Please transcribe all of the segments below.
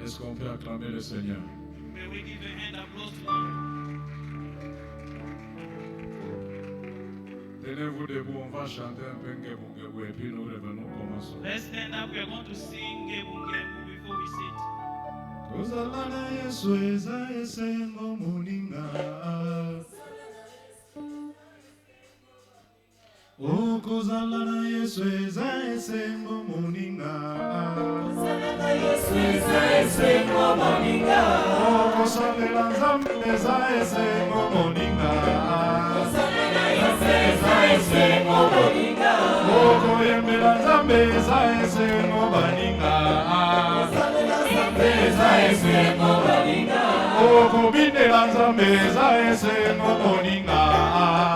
Est-ce qu'on peut acclamer le Seigneur? May we give a hand applause to Lord. Tenez-vous debout, on va chanter un peu Ngebou et puis nous revenons, commençons. Let's stand up. We are going to sing Gebu Gebu before we sit. Kozalana Yesu eza esengo moninga. Oh, kozalana Yesu eza esengo moninga. Kozalana Yesu eza esengo moninga. Oh, kosalela Nzambe eza esengo moninga. Kozalana Yesu eza esengo moninga. Oh, koyembela Nzambe eza esengo baninga. Kozalana Nzambe eza esengo moninga. Oh, kobindela Nzambe eza esengo moninga.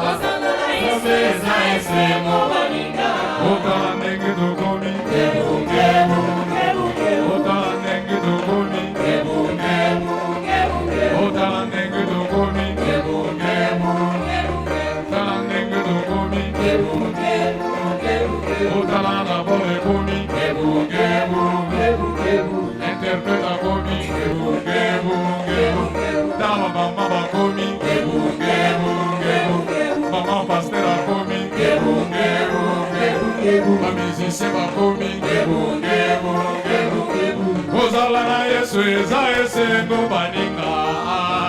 Kozalana Yesu eza esengo moninga. Otala ndenge tokomi, Gebu gebu gebu gebu. otala ndenge tokomi, Gebu gebu gebu gebu. otala ndenge tokomi, Gebu gebu gebu gebu. otala ndenge tokomi, Gebu gebu gebu gebu. otala na bole komi, Gebu gebu gebu gebu. interprète akomi, Gebu gebu gebu gebu. dama mama bakomi, Gebu gebu gebu gebu. mama pasteur akomi, Gebu gebu gebu gebu. bamusicien bakomi, Gebu gebu gebu gebu. kozala na Yesu eza esengo baninga.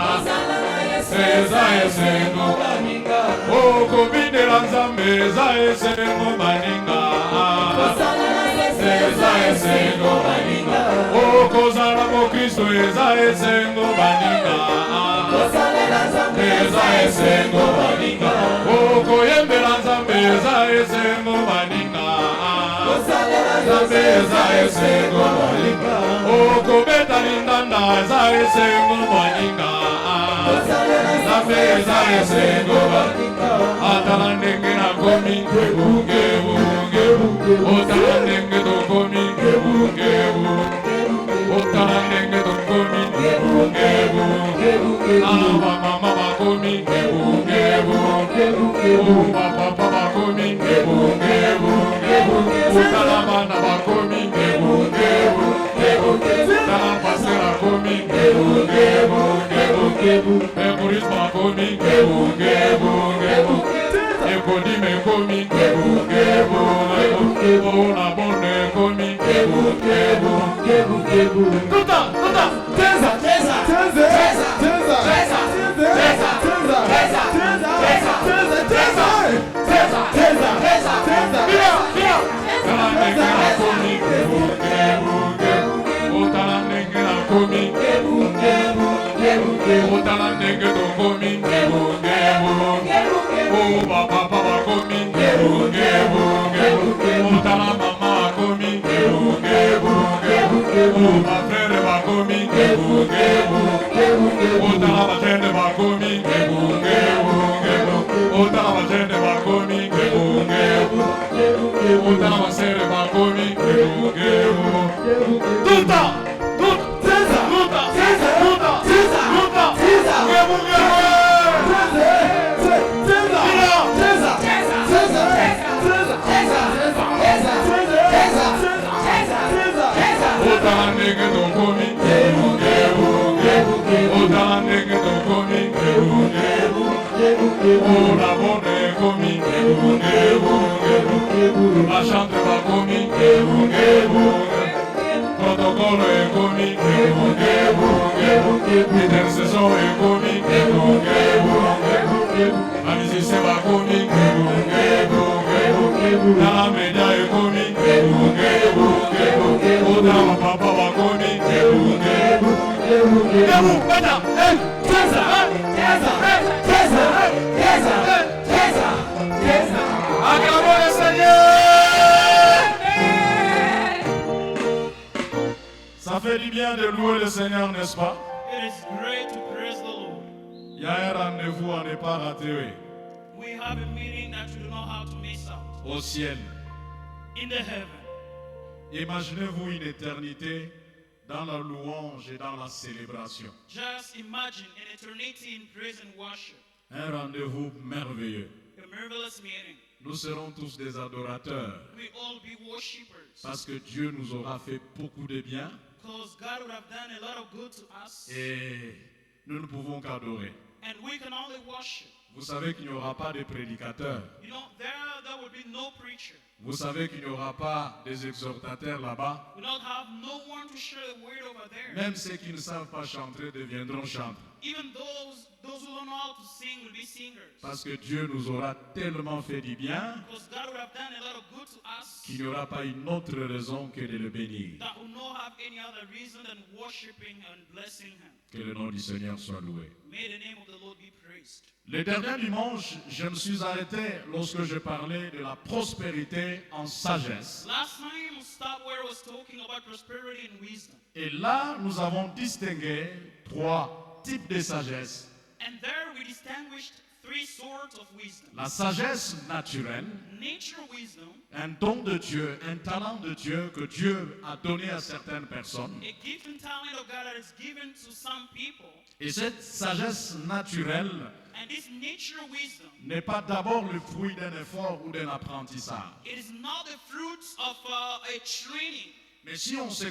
Kozalana Yesu Eza esengo baninga. Oh, kobindela Nzambe eza esengo baninga. Kozalana Yesu Eza esengo baninga. Oh, kozala mokristo eza esengo baninga. Kozalana Nzambe Eza esengo baninga. Oh, koyembela Nzambe eza esengo baninga. Kozalana Nzambe eza esengo baninga. Oh, kobeta lindanda eza esengo baninga. Kozalana Nzambe eza esengo baninga. atala ndenge nakomi ngebu ngebu ngebu otala ndenge tokomi ngebu ngebu otala ndenge tokomi ngebu ngebu ala bamama bakomi ngebu ngebu bapapa bakomi ngebu ngebu otala bana bakomi ngebu ngebu otala paster akomi ngebu ngebu memoris bakomi ngebu ngebu ekodi mekomi ngebu ngebu ona bone ekomi ngebu ngebu tuta Teza teza teza teza teza teza teza teza teza teza teza teza bia bia tala ndenge nakomi ngebu ngebu otala ndenge nakomi gebu gebu gebu gebu. otala ndenge tokomi ngebu ngebu o bapapa bakomi ngebu ngebu otala mama akomi ngebu ngebu o bafrere bakomi ngebu ngebu otala bajene bakomi ngebu ngebu otala bajene bakomi ngebu ngebu otala basere bakomi ngebu ngebu tuta Teza tuta teza tuta teza tuta teza ngebu ngebu otala ndenge tokomi ngebu ngebu otala ndenge tokomi ngebu ngebu ona bone ekomi ngebu ngebu bachantre bakomi ngebu ngebu protokole ekomi ngebu ngebu intercession ekomi ngebu ngebu bamisicien bakomi ngebu ngebu tala media ekomi ngebu ngebu otala bapapa bakomi ngebu ngebu ngebu beta Teza teza teza teza teza teza. acclamons le Seigneur. Ça fait du bien de louer le Seigneur, n'est-ce pas? It is great to praise the Lord. Il y a un rendez-vous à ne pas rater, oui. We have a meeting that you don't know how to miss out. Au ciel. In the heaven. Imaginez-vous une éternité dans la louange et dans la célébration. Just imagine an eternity in praise and worship. Un rendez-vous merveilleux. A marvelous meeting. Nous serons tous des adorateurs We all be worshippers. parce que Dieu nous aura fait beaucoup de bien. Because God would have done a lot of good to us. Et nous ne pouvons qu'adorer. And we can only worship. Vous savez qu'il n'y aura pas de prédicateurs. You know, there would be no preacher. Vous savez qu'il n'y aura pas des exhortateurs là-bas. We don't have no one to share the word over there. Même ceux qui ne savent pas chanter deviendront chanteurs. Even those who don't know how to sing will be singers. Parce que Dieu nous aura tellement fait du bien Because God would have done a lot of good to us. qu'il n'y aura pas une autre raison que de le bénir. That will not have any other reason than worshiping and blessing Him. Que le nom du Seigneur soit loué. May the name of the Lord be praised. Le dernier dimanche, je me suis arrêté lorsque je parlais de la prospérité en sagesse. Last time we stopped where I was talking about prosperity and wisdom. Et là, nous avons distingué 3 types de sagesse. And there we distinguished 3 sorts of wisdom. La sagesse naturelle, Nature wisdom, un don de Dieu, un talent de Dieu que Dieu a donné à certaines personnes. a gift and talent of God that is given to some people. Et cette sagesse naturelle And this nature wisdom, n'est pas d'abord le fruit d'un effort ou d'un apprentissage. it is not the fruits of a training. Mais si on se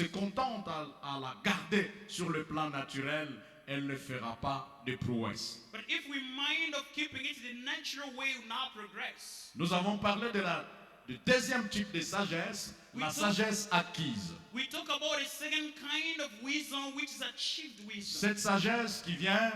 contente à la garder sur le plan naturel, elle ne fera pas de prouesse. But if we mind of keeping it the natural way, we will not progress. Nous avons parlé du deuxième type de sagesse, la sagesse acquise. We talk about a second kind of wisdom, which is achieved wisdom. Cette sagesse qui vient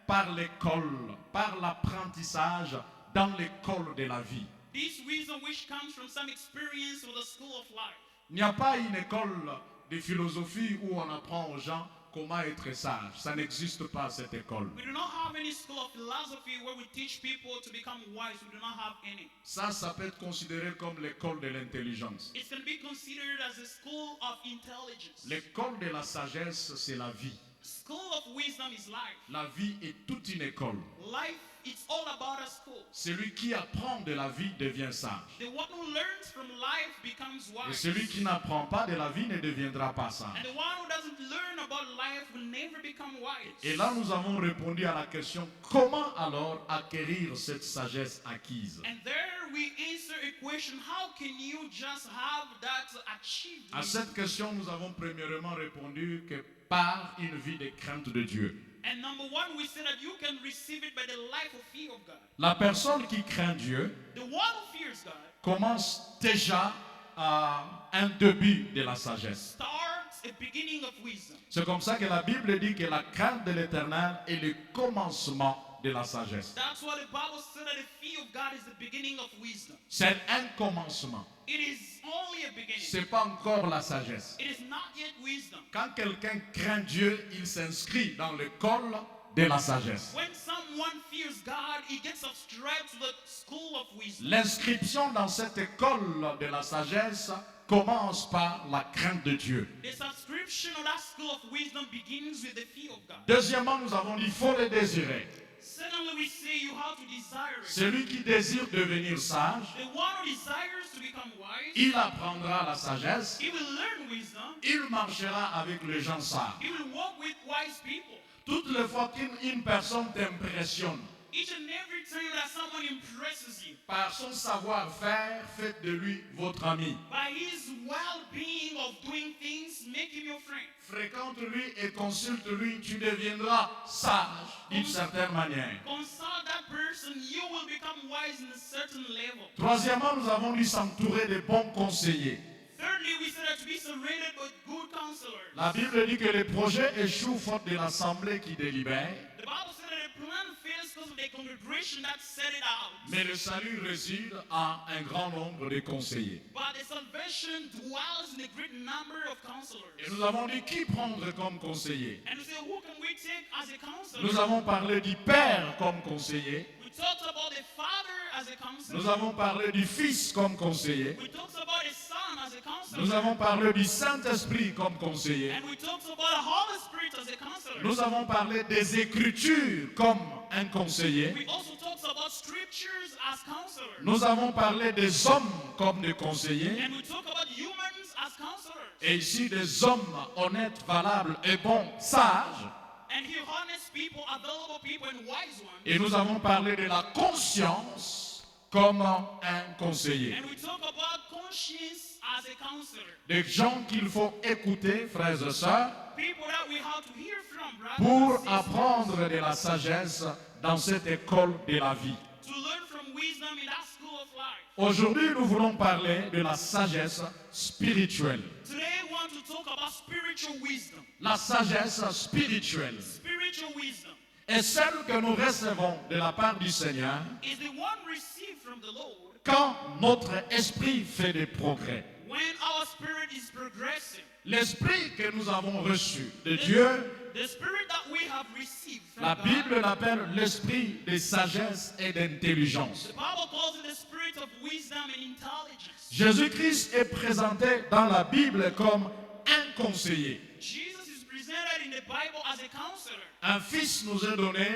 par l'école, par l'apprentissage dans l'école de la vie. This wisdom which comes from some experience or the school of life. Il n'y a pas une école de philosophie où on apprend aux gens comment être sage. Ça n'existe pas cette école. We do not have any school of philosophy where we teach people to become wise. We do not have any. Ça peut être considéré comme l'école de l'intelligence. It's going to be considered as a school of intelligence. L'école de la sagesse, c'est la vie. School of wisdom is life. La vie est toute une école. Life, it's all about a school. Celui qui apprend de la vie devient sage. The one who learns from life becomes Et wise. celui qui n'apprend pas de la vie ne deviendra pas sage. And the one who doesn't learn about life will never become wise. Et là, nous avons répondu à la question, comment alors acquérir cette sagesse acquise? And there we answer a question, how can you just have that achieved À wisdom? cette question, nous avons premièrement répondu que par une vie de crainte de Dieu. And number one, we said that you can receive it by the life of fear of God. La personne qui craint Dieu The one who fears God commence déjà à un début de la sagesse. starts a beginning of wisdom. C'est comme ça que la Bible dit que la crainte de l'Éternel est le commencement de la sagesse. That's why the Bible said that the fear of God is the beginning of wisdom. C'est un commencement. It is only a beginning. C'est pas encore la sagesse. It is not yet wisdom. Quand quelqu'un craint Dieu, il s'inscrit dans l'école de la sagesse. When someone fears God, he gets subscribed to the school of wisdom. L'inscription dans cette école de la sagesse commence par la crainte de Dieu. The subscription of that school of wisdom begins with the fear of God. Deuxièmement, nous avons dit il faut le désirer. Secondly, we say you have to desire it. Celui qui désire devenir sage, The one who desires to become wise, il apprendra la sagesse, he will learn wisdom. il marchera avec les gens sages. He will walk with wise people. Toutes les fois qu'une personne t'impressionne Each and every time that someone impresses you, par son savoir-faire, faites de lui votre ami. by his well-being of doing things, make him your friend. Fréquente-lui et consulte-lui, tu deviendras sage d'une certaine manière. Consult that person, you will become wise in a certain level. Troisièmement, nous avons dû s'entourer de bons conseillers. Thirdly, we said that to be surrounded with good counselors. La Bible dit que les projets échouent faute de l'assemblée qui délibère, The Bible said that a plan fails because of the congregation that set it out. mais le salut réside en un grand nombre de conseillers. But the salvation dwells in a great number of counselors. Et nous avons dit qui prendre comme conseiller. And we say, who can we take as a counselor? Nous avons parlé du Père comme conseiller. We talked about the Father as a counselor. Nous avons parlé du Fils comme conseiller. We talked about the Son as a counselor. Nous avons parlé du Saint-Esprit comme conseiller. And we talked about the Holy Spirit as a counselor. Nous avons parlé des Écritures comme un conseiller. We also talked about scriptures as counselors. Nous avons parlé des hommes comme des conseillers. And we talk about humans as counselors. Et ici des hommes honnêtes, valables et bons, sages. And here honest people, available people, and wise ones. Et nous avons parlé de la conscience comme un conseiller. And we talk about conscience as a counselor. Des gens qu'il faut écouter, frères et sœurs, People that we have to hear from, brothers pour and sisters, apprendre de la sagesse dans cette école de la vie. to learn from wisdom in that school of life. Aujourd'hui, nous voulons parler de la sagesse spirituelle. Today we want to talk about spiritual wisdom. La sagesse spirituelle Spiritual wisdom est celle que nous recevons de la part du Seigneur is the one received from the Lord quand notre esprit fait des progrès. when our spirit is progressing. L'esprit que nous avons reçu de Dieu, The spirit that we have received from la God, Bible l'appelle l'esprit de sagesse et d'intelligence. the Bible calls it the spirit of wisdom and intelligence. Jésus-Christ est présenté dans la Bible comme un conseiller. Jesus is presented in the Bible as a counselor. Un fils nous est donné,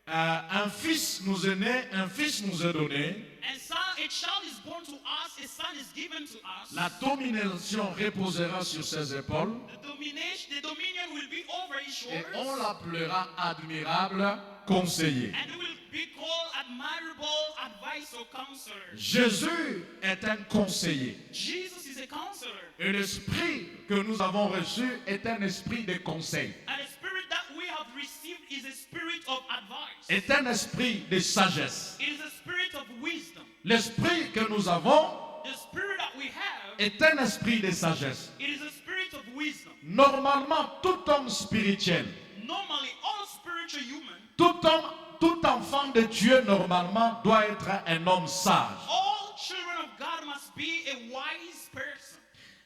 un fils nous est né, un fils nous est donné. And son, a child is born to us, a son is given to us. La domination reposera sur ses épaules The dominion will be over his et shoulders. on l'appellera admirable conseiller. And will be called admirable advice or counselor. Jésus est un conseiller. Jesus is a counselor. Et l'esprit que nous avons reçu est un esprit de conseil, And the spirit that we have received is a spirit of advice. est un esprit de sagesse. It is a spirit of wisdom. L'esprit que nous avons The spirit that we have, est un esprit de sagesse. it is a spirit of wisdom. Normalement, tout homme spirituel, Normally, all spiritual humans, tout homme, tout enfant de Dieu, normalement, doit être un homme sage. all children of God must be a wise person.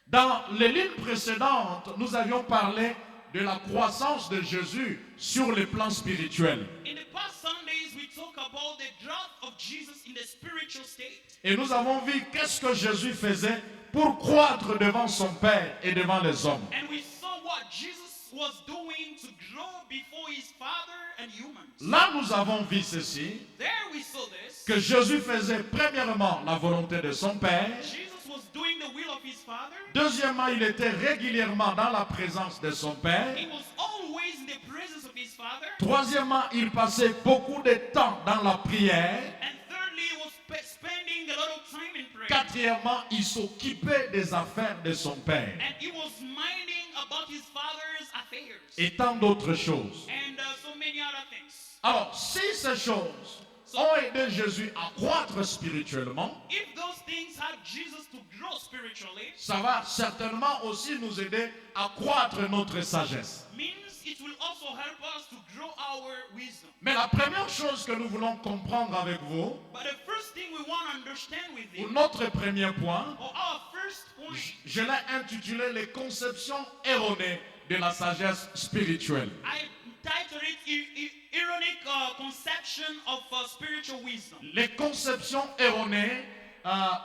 Dans les lignes précédentes, nous avions parlé de la croissance de Jésus sur le plan spirituel. In the past Sundays, we talk about the growth of Jesus in the spiritual state. Et nous avons vu qu'est-ce que Jésus faisait pour croître devant son Père et devant les hommes. And we saw what Jesus was doing to grow before his Father and humans. Là, nous avons vu ceci, There we saw this. que Jésus faisait premièrement la volonté de son Père. Jesus was doing the will of his Father. Deuxièmement, il était régulièrement dans la présence de son Père. He was always in the presence of his Father. Troisièmement, il passait beaucoup de temps dans la prière. And thirdly, he was spending a lot of time in prayer. Quatrièmement, il s'occupait des affaires de son Père. And he was minding about his Father's affairs. Et tant d'autres choses. And so many other things. Alors, si ces choses ont aidé Jésus à croître spirituellement, If those things help Jesus to grow spiritually, ça va certainement aussi nous aider à croître notre sagesse. means it will also help us to grow our wisdom. Mais la première chose que nous voulons comprendre avec vous, But the first thing we want to understand with ou it, notre premier point, or our first point, je l'ai intitulé les conceptions erronées de la sagesse spirituelle. I titled it Ironic Conception of Spiritual Wisdom. Les conceptions erronées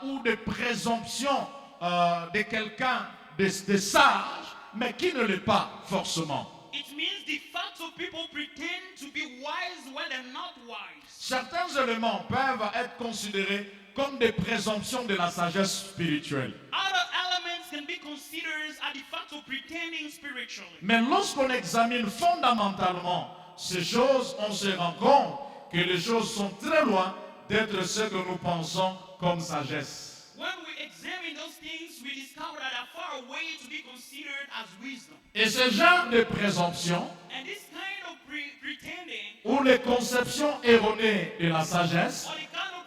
ou des présomptions de quelqu'un de sage, mais qui ne l'est pas forcément. It means the fact of people pretend to be wise when they're not wise. Certains éléments peuvent être considérés comme des présomptions de la sagesse spirituelle. Other elements can be considered as the fact of pretending spiritually. Mais lorsqu'on examine fondamentalement ces choses, on se rend compte que les choses sont très loin d'être ce que nous pensons comme sagesse. When we examine those things, we discover that are far away to be considered as wisdom. Et ce genre de présomption And this kind of pretending, ou les conceptions erronées de la sagesse, or the kind of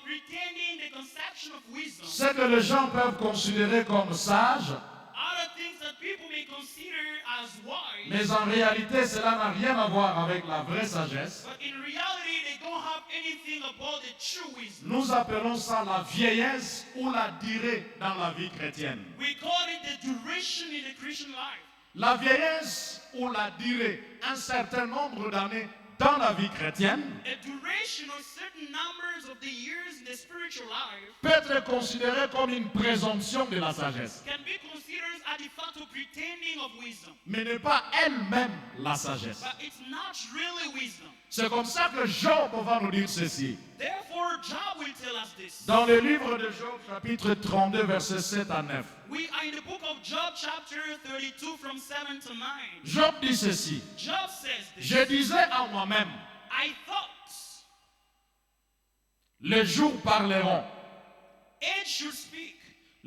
pretending the conception of wisdom, ce que les gens peuvent considérer comme sage, other things that people may consider as wise, mais en réalité cela n'a rien à voir avec la vraie sagesse. but in reality they don't have anything about the true wisdom. Nous appelons ça la vieillesse ou la durée dans la vie chrétienne. We call it the duration in the Christian life. La vieillesse ou la durée, un certain nombre d'années dans la vie chrétienne, A duration or certain numbers of the years in the spiritual life peut être considérée comme une présomption de la sagesse, can be considered as the fact of pretending of wisdom, mais n'est pas elle-même la sagesse. but it's not really wisdom. C'est comme ça que Job va nous dire ceci. Therefore, Job will tell us this. Dans le livre de Job, chapitre 32, versets 7 à 9. We are in the book of Job, chapter 32, from 7 to 9. Job dit ceci. Job says this. Je disais à moi-même, I thought, les jours parleront, age should speak,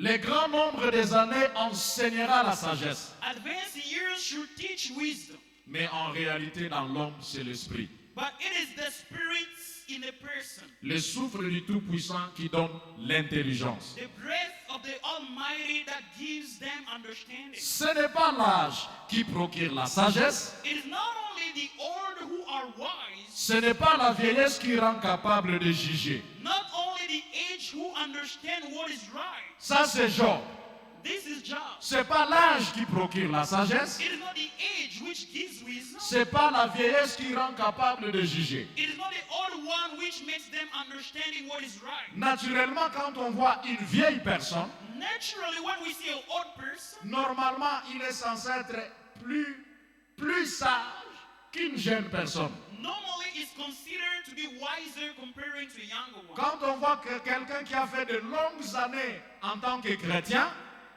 Les grands nombres des années enseignera la sagesse. Advanced years should teach wisdom. Mais en réalité, dans l'homme, c'est l'esprit. But it is the spirit in a person. Le souffle du Tout-Puissant qui donne l'intelligence. The breath of the Almighty that gives them understanding. Ce n'est pas l'âge qui procure la sagesse. It is not only the old who are wise, Ce n'est pas la vieillesse qui rend capable de juger. not only the age who understand what is right. Ça, c'est Job. This is Job. Ce n'est pas l'âge qui procure la sagesse. It is not the age which gives wisdom. Ce n'est pas la vieillesse qui rend capable de juger. It is not the old one which makes them understanding what is right. Naturellement, quand on voit une vieille personne, Naturally, when we see an old person, normalement, il est censé être plus sage qu'une jeune personne. normally it's considered to be wiser comparing to a younger one. Quand on voit que quelqu'un qui a fait de longues années en tant que chrétien,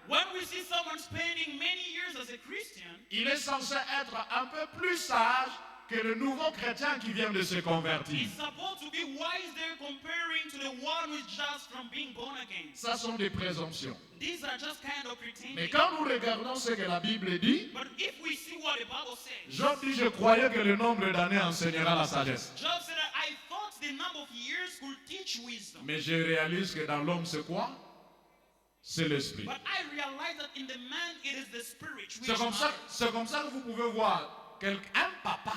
When we see someone spending many years as a Christian, il est censé être un peu plus sage que le nouveau chrétien qui vient de se convertir. he's supposed to be wiser comparing to the one who is just from being born again. Ça sont des présomptions. These are just kind of Mais pretending. quand nous regardons ce que la Bible dit, But if we see what the Bible says, Job dit, je croyais que le nombre d'années enseignera la sagesse. Job said that I thought the number of years could teach wisdom. Mais je réalise que dans l'homme, c'est quoi? C'est l'esprit. But I realize that in the man it is the spirit which C'est comme matters. ça que vous pouvez voir un papa.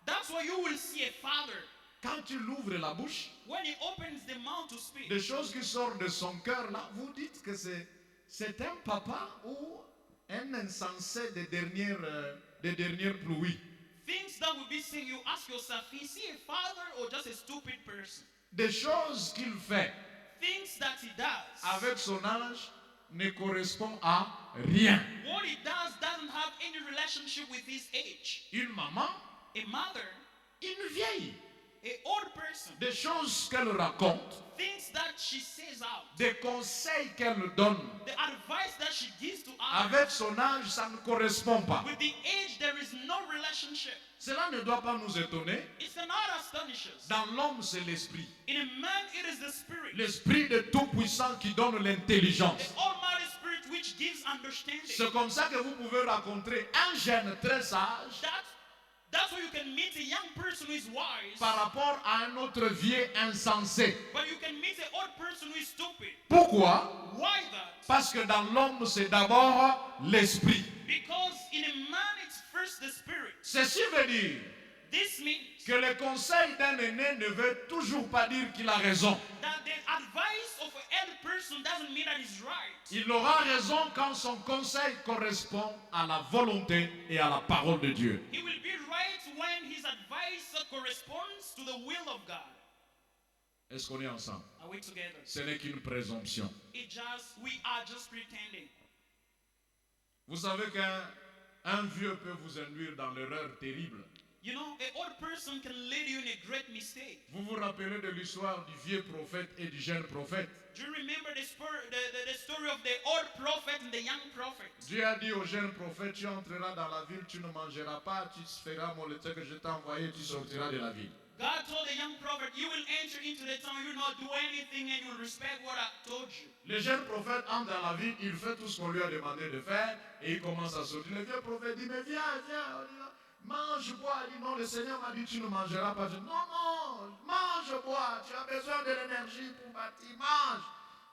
That's why you will see a father Quand il ouvre la bouche, when he opens the mouth to speak. des choses qui sortent de son cœur, là, vous dites que c'est un papa ou un insensé des dernières pluies. Things that will be saying, you ask yourself, is he a father or just a stupid person? Des choses qu'il fait Things that he does. avec son âge ne correspondent à rien. What he does doesn't have any relationship with his age. Une maman, A mother, une vieille, a old person, des choses qu'elle raconte, things that she says out, des conseils qu'elle donne, the advice that she gives to others. avec son âge, ça ne correspond pas. With the age, there is no relationship. Cela ne doit pas nous étonner. It's not astonish us. Dans l'homme, c'est l'esprit. In a man, it is the spirit. L'esprit de Tout-Puissant qui donne l'intelligence. The Almighty Spirit which gives understanding. C'est comme ça que vous pouvez rencontrer un jeune très sage That's why you can meet a young person who is wise, par rapport à un autre vieux insensé. but you can meet an old person who is stupid. Pourquoi? Why that? Parce que dans l'homme, c'est d'abord l'esprit. Because in a man, it's first the spirit. Ceci veut dire This means que le conseil d'un aîné ne veut toujours pas dire qu'il a raison. that the advice of an elder person doesn't mean that he's right. Il aura raison quand son conseil correspond à la volonté et à la parole de Dieu. He will be right when his advice corresponds to the will of God. Est-ce qu'on est ensemble? Are we together? Ce n'est qu'une présomption. We are just pretending. Vous savez qu'un vieux peut vous induire dans l'erreur terrible. You know, an old person can lead you in a great mistake. Vous vous rappelez de l'histoire du vieux prophète et du jeune prophète? Do you remember the story of the old prophet and the young prophet? Dieu a dit au jeune prophète, tu entreras dans la ville, tu ne mangeras pas, tu feras mon letter que je t'ai envoyé, tu sortiras de la ville. God told the young prophet, you will enter into the town, you will not do anything, and you will respect what I told you. Le jeune prophète entre dans la ville, il fait tout ce qu'on lui a demandé de faire et il commence à sortir. Le vieux prophète dit, mais viens, mange, bois. Il dit, non, le Seigneur m'a dit, tu ne mangeras pas. Je dis, non, mange, bois, tu as besoin de l'énergie pour bâtir, mange.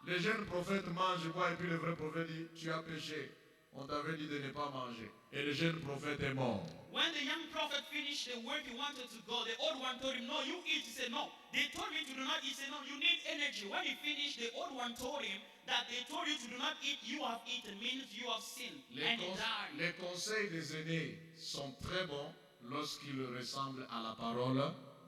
Le jeune prophète mange, boit, et puis le vrai prophète dit, tu as péché. On t'avait dit de ne pas manger. Et le jeune prophète est mort. When the young prophet finished the work he wanted to go, the old one told him, no, you eat. He said, no. They told me to do not eat. He said, no, you need energy. When he finished, the old one told him that they told you to do not eat. You have eaten, means you have sinned. And he died. Les conseils des aînés sont très bons lorsqu'ils ressemblent à la parole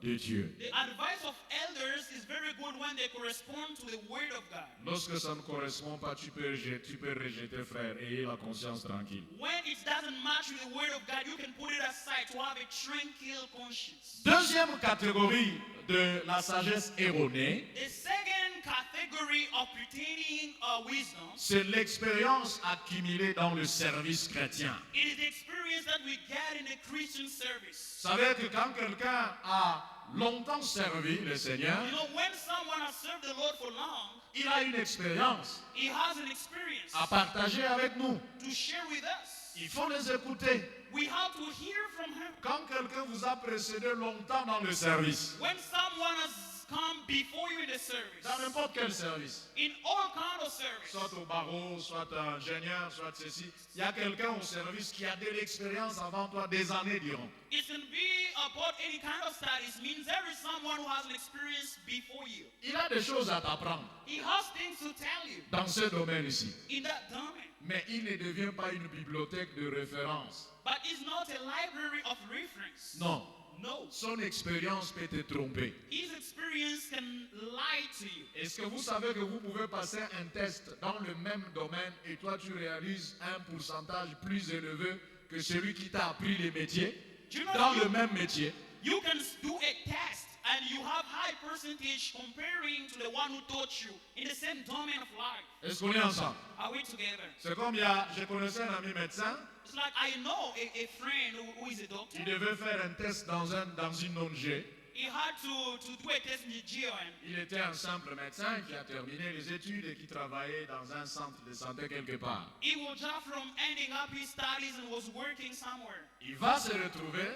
de Dieu. The advice of elders is very good when they correspond to the word of God. Lorsque ça ne correspond pas, tu peux rejeter, frère, ayez la conscience tranquille. When it doesn't match with the word of God, you can put it aside to have a tranquil conscience. Deuxième catégorie de la sagesse erronée, The second category of pertaining wisdom, c'est l'expérience accumulée dans le service chrétien. it is the experience that we get in the Christian service. Vous savez que quand quelqu'un a longtemps servi le Seigneur, You know, when someone has served the Lord for long, Il a une expérience He has an experience à partager avec nous. to share with us. Il faut les écouter. We have to hear from him. Quand quelqu'un vous a précédé longtemps dans le service, When someone has come before you in the service, dans n'importe quel service, in all kind of service, soit au barreau, soit ingénieur, soit ceci, il y a quelqu'un au service qui a de l'expérience avant toi des années durant. it can be about any kind of studies. Means there is someone who has an experience before you. Il a des choses à t'apprendre He has things to tell you dans ce domaine ici. in that domain. Mais il ne devient pas une bibliothèque de référence. But it's not a library of reference. Non. No. Son expérience peut te tromper. His experience can lie to you. Est-ce que vous savez que vous pouvez passer un test dans le même domaine et toi tu réalises un pourcentage plus élevé que celui qui t'a appris les métiers Do you know dans you, le même métier? you can do a test and you have high percentage comparing to the one who taught you in the same domain of life. Est-ce qu'on est ensemble? Are we together? C'est comme je connaissais un ami médecin, It's like I know a friend who is a doctor. il devait faire un test dans une ONG. He had to do a test in the GON. Il était un simple médecin qui a terminé les études et qui travaillait dans un centre de santé quelque part. He was just from ending up his studies and was working somewhere. Il va se retrouver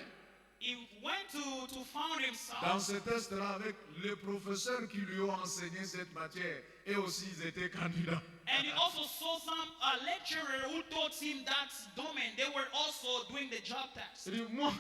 He went to found dans himself. ce test-là avec les professeurs qui lui ont enseigné cette matière et aussi ils étaient candidats. And he also saw some lecturer who taught him that domain. They were also doing the job test. Il dit, moi,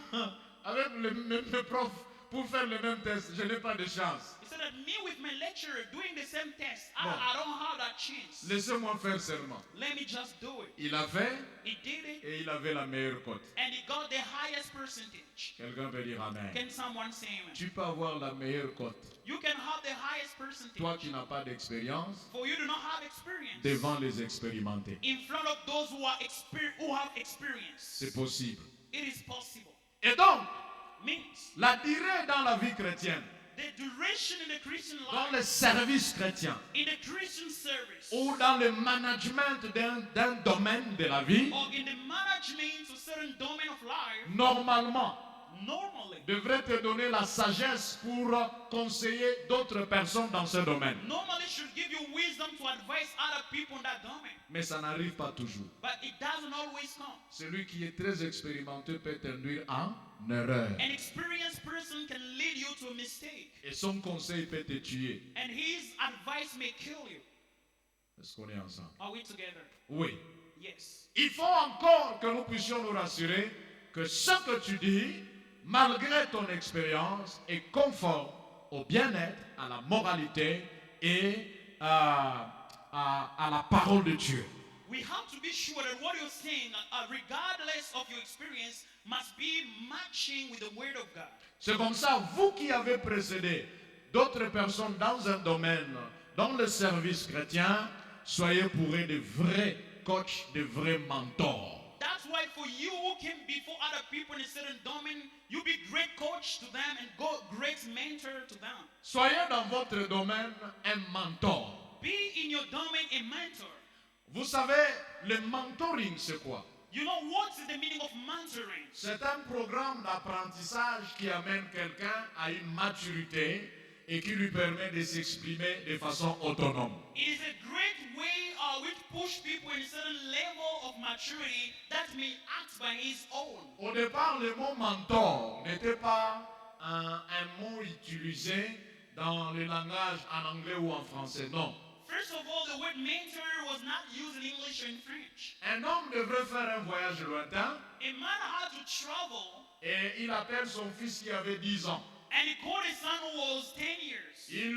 avec mes profs, pour faire le même test, je n'ai pas de chance. He said that me with my lecturer doing the same test, Bon. I don't have that chance. Laissez-moi faire seulement. Let me just do it. Il a fait He did it, et il avait la meilleure cote. and he got the highest percentage. Quelqu'un peut dire Amen. Can someone say amen? Tu peux avoir la meilleure cote. You can have the highest percentage. Toi qui n'as pas d'expérience, For you do not have experience. devant les expérimentés. In front of those who have experience. C'est possible. It is possible. Et donc, Means la durée dans la vie chrétienne, the duration in the Christian dans life, le service chrétien, in the Christian service, ou dans le management d'un domaine de la vie, or in the management of certain domain of life, normalement, normally devrait te donner la sagesse pour conseiller d'autres personnes dans ce domaine. should give you wisdom to advise other people in that domain. Mais ça n'arrive pas toujours. But it doesn't always come. Celui qui est très expérimenté peut t'induire en erreur. An experienced person can lead you to a mistake, Et son conseil peut te tuer. and his advice may kill you. Est-ce qu'on est ensemble? Are we together? Oui. Yes. Il faut encore que nous puissions nous rassurer que ce que tu dis, malgré ton expérience, est conforme au bien-être, à la moralité et à la parole de Dieu. We have to be sure that what you're saying, regardless of your experience, must be matching with the Word of God. C'est comme ça, vous qui avez précédé d'autres personnes dans un domaine, dans le service chrétien, soyez pour eux de vrais coachs, de vrais mentors. That's why for you who came before other people in a certain domain, you be great coach to them and go great mentor to them. Soyez dans votre domaine un mentor. Be in your domain a mentor. Vous savez, le mentoring, c'est quoi? You know what's the meaning of mentoring? C'est un programme d'apprentissage qui amène quelqu'un à une maturité et qui lui permet de s'exprimer de façon autonome. It is a great way which push people in a certain level of maturity that may act by his own. Au départ, le mot mentor n'était pas un mot utilisé dans le langage en anglais ou en français, non. First of all, the word mentor was not used in English or in French. Un homme devrait faire un voyage lointain A man had to travel, et il appelle son fils qui avait 10 ans. and he called his son who was 10 years, Il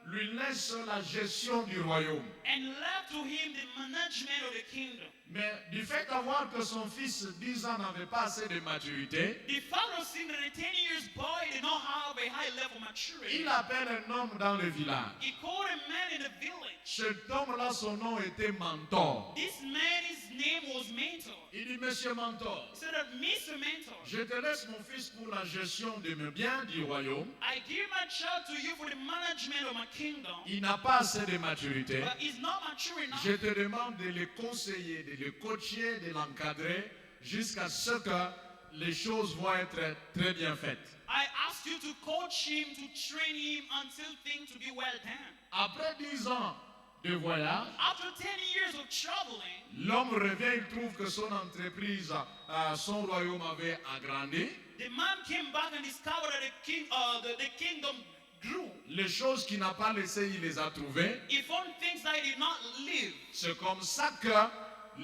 lui laisse la gestion du royaume. and left to him the management of the kingdom. Mais du fait d'avoir que son fils 10 ans n'avait pas assez de maturité, The father seeing that a 10 years boy did not have a high level of maturity. il appelle un homme dans le village. He called a man in the village. Cet homme-là, son nom était Mentor. This man, his name was Mentor. Il dit, Monsieur Mentor, He said that Mr. Mentor, je te laisse mon fils pour la gestion de mes biens du royaume. I give my child to you for the management of my kingdom, Il n'a pas assez de maturité. but he's not mature enough. Je te demande de le conseiller, de le coacher, de l'encadrer jusqu'à ce les choses vont être très bien faites. I asked you to coach him, to train him until things to be well done. Après 10 ans de voyage, After 10 years of traveling, l'homme revient, il trouve que son entreprise, son royaume avait agrandi. the man came back and discovered that the kingdom grew. Les choses qu'il n'a pas laissées, il les a trouvées. He found things that he did not live. C'est comme ça que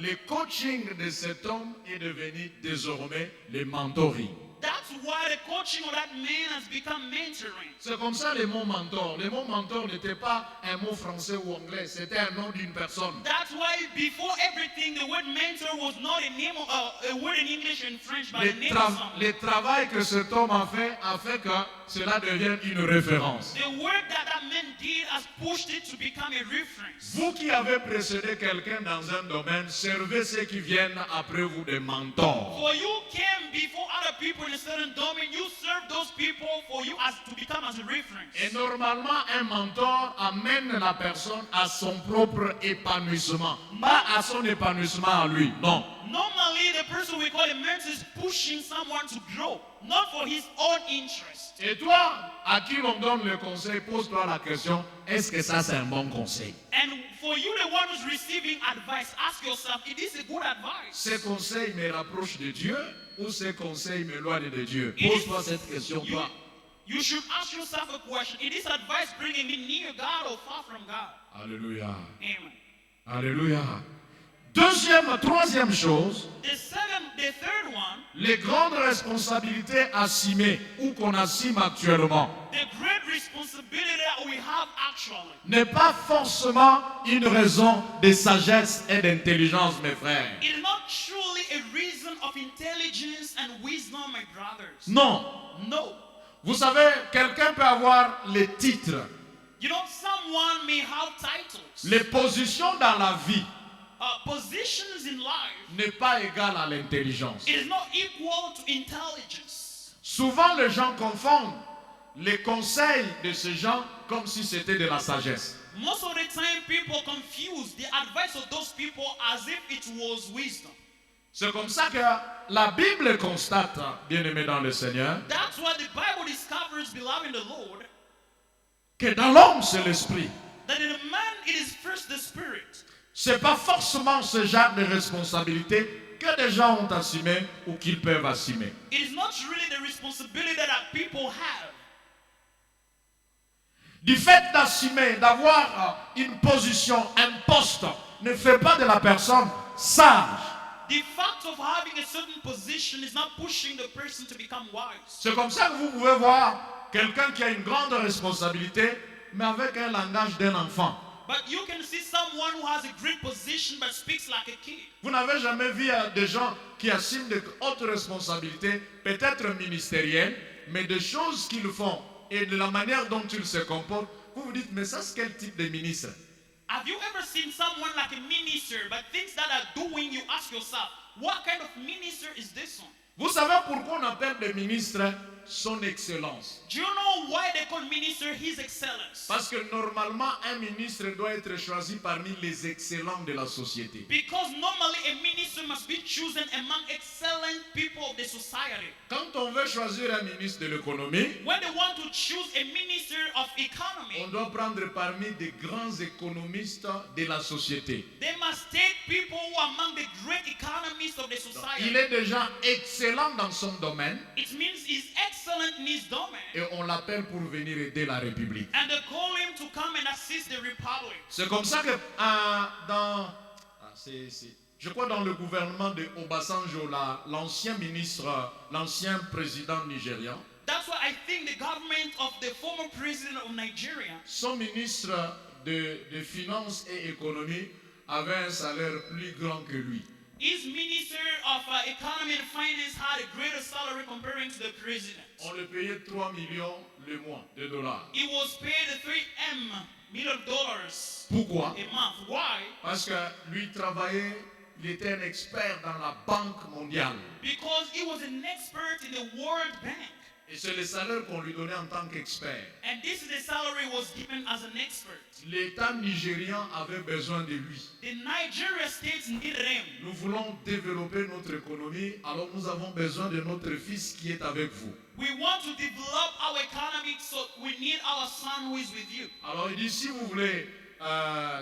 le coaching de cet homme est devenu désormais le mentoring. That's why the coaching of that man has become mentoring. C'est comme ça le mot mentor. Le mot mentor n'était pas un mot français ou anglais, c'était un nom d'une personne. That's why before everything, the word mentor was not a name, a word in English and French, but a name of someone. Le travail que cet homme a fait que cela devienne une référence. The work that that man did has pushed it to become a reference. Vous qui avez précédé quelqu'un dans un domaine, servez ceux qui viennent après vous des mentors. For you came before other people in a certain domain, you serve those people for you as to become as a reference. Et normalement, un mentor amène la personne à son propre épanouissement, pas à son épanouissement à lui, non. Normally, the person we call a mentor is pushing someone to grow, not for his own interest. Et toi, à qui l'on donne le conseil, pose-toi la question, est-ce que ça c'est un bon conseil? And for you, the one who's receiving advice, ask yourself, is this a good advice? Ces conseils me rapprochent de Dieu ou ces conseils m'éloignent de Dieu? It is- Pose-toi cette question, You, toi. you should ask yourself a question. Is this advice bringing me near God or far from God? Alléluia. Amen. Alléluia. Troisième chose, The third one, les grandes responsabilités assumées ou qu'on assume actuellement the great responsibility that we have actually, n'est pas forcément une raison de sagesse et d'intelligence, mes frères. it is not truly a reason of intelligence and wisdom, my brothers. Non. No. Vous savez, quelqu'un peut avoir les titres, You know, someone may have titles. les positions dans la vie Positions in life, n'est pas égal à l'intelligence. it is not equal to intelligence. Souvent, les gens confondent les conseils de ces gens comme si c'était de la sagesse. Most of the time, people confuse the advice of those people as if it was wisdom. C'est comme ça que la Bible constate, bien-aimés dans le Seigneur, That's why the Bible discovers, beloved in the Lord, que dans l'homme, c'est l'esprit. that in a man it is first the spirit. C'est pas forcément ce genre de responsabilité que des gens ont assumé ou qu'ils peuvent assumer. It is not really the responsibility that people have. Du fait d'assumer, d'avoir une position, un poste, ne fait pas de la personne sage. The fact of having a certain position is not pushing the person to become wise. C'est comme ça que vous pouvez voir quelqu'un qui a une grande responsabilité, mais avec un langage d'un enfant. But you can see someone who has a great position but speaks like a kid. Vous n'avez jamais vu des gens qui assument de hautes responsabilités, peut-être ministérielles, mais des choses qu'ils font et de la manière dont ils se comportent, vous vous dites, mais ça c'est quel type de ministre? Have you ever seen someone like a minister, but things that are doing, you ask yourself, what kind of minister is this one? Vous savez pourquoi on appelle le ministre son excellence? Do you know why they call minister his excellence? Parce que normalement, un ministre doit être choisi parmi les excellents de la société. Because normally a minister must be chosen among excellent people of the society. Quand on veut choisir un ministre de l'économie, When they want to choose a minister of economy, on doit prendre parmi des grands économistes de la société. they must take people who are among the great economists of the Il society. est déjà excellent dans son domaine It means he's excellent in his domain. et on l'appelle pour venir aider la République. And they call him to come and assist the republic. C'est comme ça que je crois dans le gouvernement de Obasanjo, l'ancien ministre, l'ancien président nigérian, That's why I think the government of the former president of Nigeria, son ministre de Finances et Économie avait un salaire plus grand que lui. his minister of economy and finance had a greater salary comparing to the president. On le payait 3 millions le mois de dollars. He was paid $3 million Pourquoi? a month. Why? Parce que lui travaillait, il était un expert dans la Banque mondiale. Because he was an expert in the World Bank. Et c'est le salaire qu'on lui donnait en tant qu'expert. And this is the salary was given as an expert. L'État nigérian avait besoin de lui. The Nigeria state needed him. Nous voulons développer notre économie, alors nous avons besoin de notre fils qui est avec vous. We want to develop our economy, so we need our son who is with you. Alors il dit, si vous voulez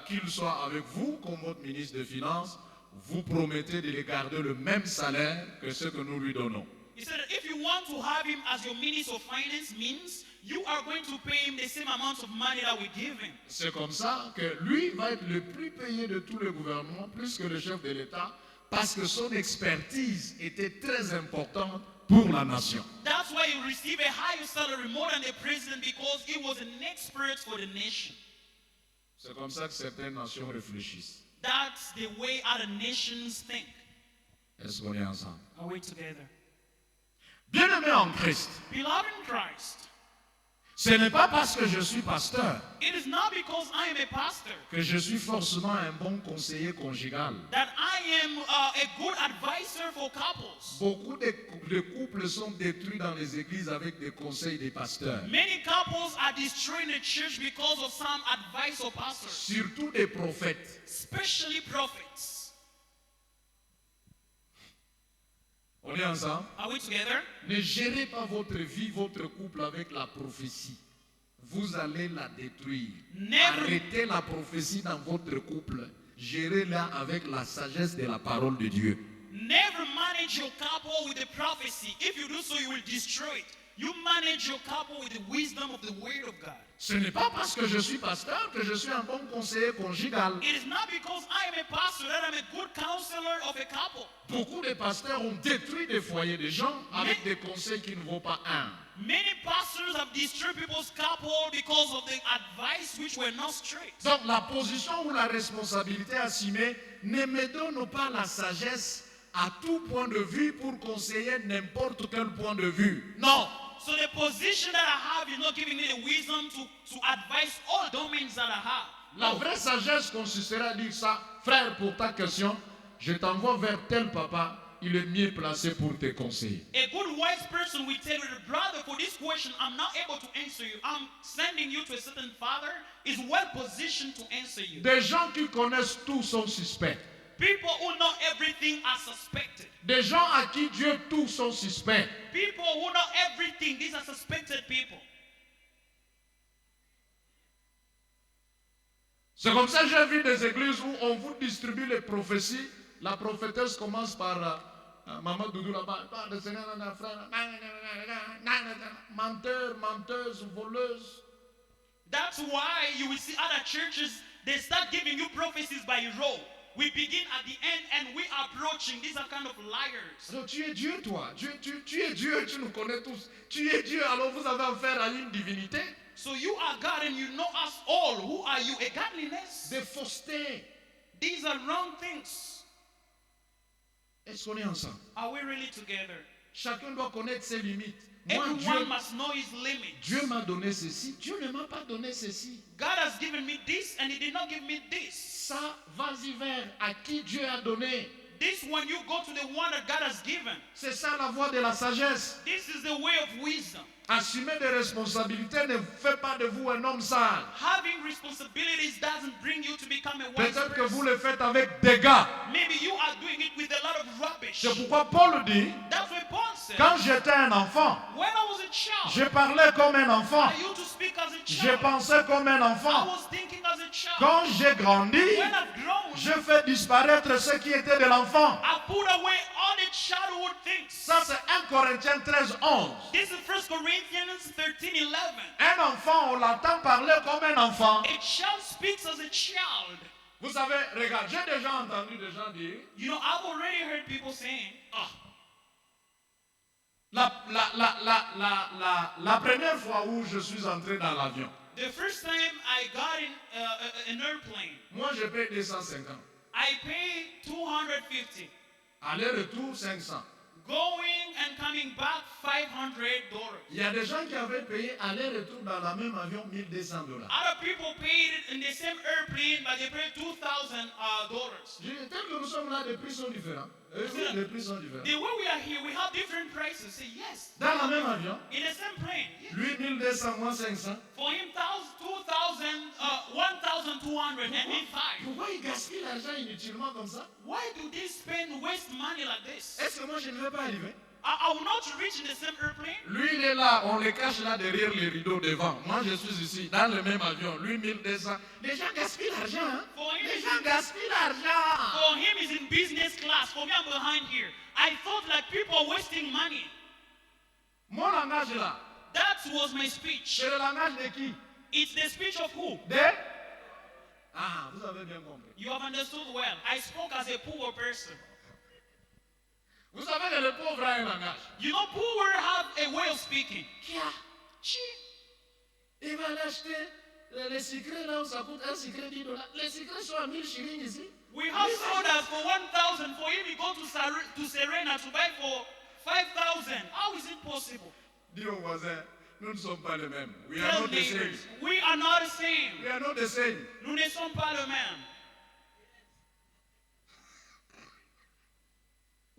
qu'il soit avec vous comme votre ministre des Finances, vous promettez de lui garder le même salaire que ce que nous lui donnons. He said, if you want to have him as your minister of finance, means you are going to pay him the same amount of money that we give him. C'est comme ça que lui va être le plus payé de tout le gouvernement, plus que le chef de l'État, parce que son expertise était très importante pour la nation. That's why he received a higher salary more than the president, because he was an expert for the nation. C'est comme ça que certaines nations réfléchissent. That's the way other nations think. Est-ce qu'on est ensemble? Are we together? Bien-aimés en Christ, Beloved in Christ, ce n'est pas parce que je suis pasteur it is not because I am a pastor que je suis forcément un bon conseiller conjugal. that I am a good advisor for couples. Beaucoup de couples sont détruits dans les églises avec des conseils des pasteurs. Many couples are destroying the church because of some advice of pastors, Surtout des prophètes. especially prophets. On est ensemble? Are we together? Ne gérez pas votre vie, votre couple avec la prophétie. Vous allez la détruire. Never- Arrêtez la prophétie dans votre couple. Gérez-la avec la sagesse de la parole de Dieu. Never manage your couple with the prophecy. If you do so, you will destroy it. You manage your couple with the wisdom of the word of God. Ce n'est pas parce que je suis pasteur que je suis un bon conseiller conjugal. It is not because I am a pastor that I'm a good counselor of a couple. Beaucoup de pasteurs ont détruit des foyers de gens avec des conseils qui ne vaut pas un. Many pastors have destroyed people's couple because of the advice which were not straight. Donc la position ou la responsabilité assumée ne me donne pas la sagesse à tout point de vue pour conseiller n'importe quel point de vue. Non. So the position that I have is not giving me the wisdom to advise all domains that I have. La vraie sagesse consisterait à dire ça, frère, pour ta question, je t'envoie vers tel papa, il est mieux placé pour te conseiller. A good wise person will tell you, brother, for this question, I'm not able to answer you. I'm sending you to a certain father, is well positioned to answer you. Des gens qui connaissent tout sont suspects. People who know everything are suspected. Des gens à qui Dieu tout sont suspects. People who know everything, these are suspected people. C'est comme ça que j'ai vu des églises où on vous distribue les prophéties. La prophétesse commence par Maman Doudou là-bas. Menteur, menteuse, voleuse. That's why you will see other churches, they start giving you prophecies by row. We begin at the end and we are approaching. These are kind of liars. Alors, tu es Dieu, toi. Tu es Dieu, tu nous connais tous. Tu es Dieu, alors vous avez affaire à une divinité. So you are God and you know us all. Who are you? A godliness? Des faussetés. These are wrong things. Est-ce qu'on est ensemble? Are we really together? Chacun doit connaître ses limites. Moi, Everyone must know his limits. Dieu m'a donné ceci. Dieu ne m'a pas donné ceci. God has given me this and he did not give me this. Ça, vas-y vers à qui Dieu a donné. This one, you go to the one that God has given. C'est ça la voie de la sagesse. This is the way of wisdom. Assumer des responsabilités ne fait pas de vous un homme sale. Having responsibilities doesn't bring you to become a wise Peut-être que person. vous le faites avec dégâts. Maybe you are doing it with a lot of rubbish. C'est pourquoi Paul dit, That's what Paul said. quand j'étais un enfant, When I was a child, je parlais comme un enfant. I used to speak as a Je child. pensais comme un I enfant. was thinking as a child. Quand j'ai grandi, When I've grown, je fais disparaître ce qui était de l'enfant. I put away all the childhood things. Ça, c'est 1 Corinthiens 13, 11. This is 1 Corinthians 13:11. Un enfant, on l'entend parler comme un enfant. A child speaks as a child. Vous savez, regarde, j'ai déjà entendu des gens dire, You know, I've already heard people saying, la première fois où je suis entré dans l'avion, the first time I got in an airplane, moi je paye 250. I paid $250. Aller-retour 500. Going and coming back, $500. Il y a des gens qui avaient payé aller-retour dans la même avion $1,200. Other people paid it in the same airplane, but they paid $2,000. Tel que nous sommes là, les prix sont différents. Oui, les prix sont différents. The way we are here, we have different prices. Say yes. Dans la même avion, In the same plane. Yes. lui 1,200, moi 500. For him, 1,200 and me 5. Pourquoi il gaspille l'argent inutilement comme ça? Why do they waste money like this? Est-ce que moi je ne vais pas arriver? I will not reach in the same airplane. Lui il est là, on le cache là derrière les rideaux devant. Moi je suis ici, dans le même avion. Lui 1,200. Les gens gaspillent l'argent. Hein? Les gens gaspillent l'argent. For him, is in business class. For me, I'm behind here. I thought like people are wasting money. Mon langage là, That was my speech. c'est le langage de qui? It's the speech of who? De? Ah, vous avez bien compris. You have understood well. I spoke as a poor person. Vous savez que le pauvre a un langage. You know, poor have a way of speaking. Qui a? Il va l'acheter. Les secrets là où ça coûte un secret $10. Les secrets sont à 1000 shillings ici. We have sodas for 1,000. For him, he go to Serena to buy for 5,000. How is it possible? Dis au voisin, nous ne sommes pas les mêmes. We are Tell not the same. neighbors, we are not the same. We are not the same. Nous ne sommes pas le même.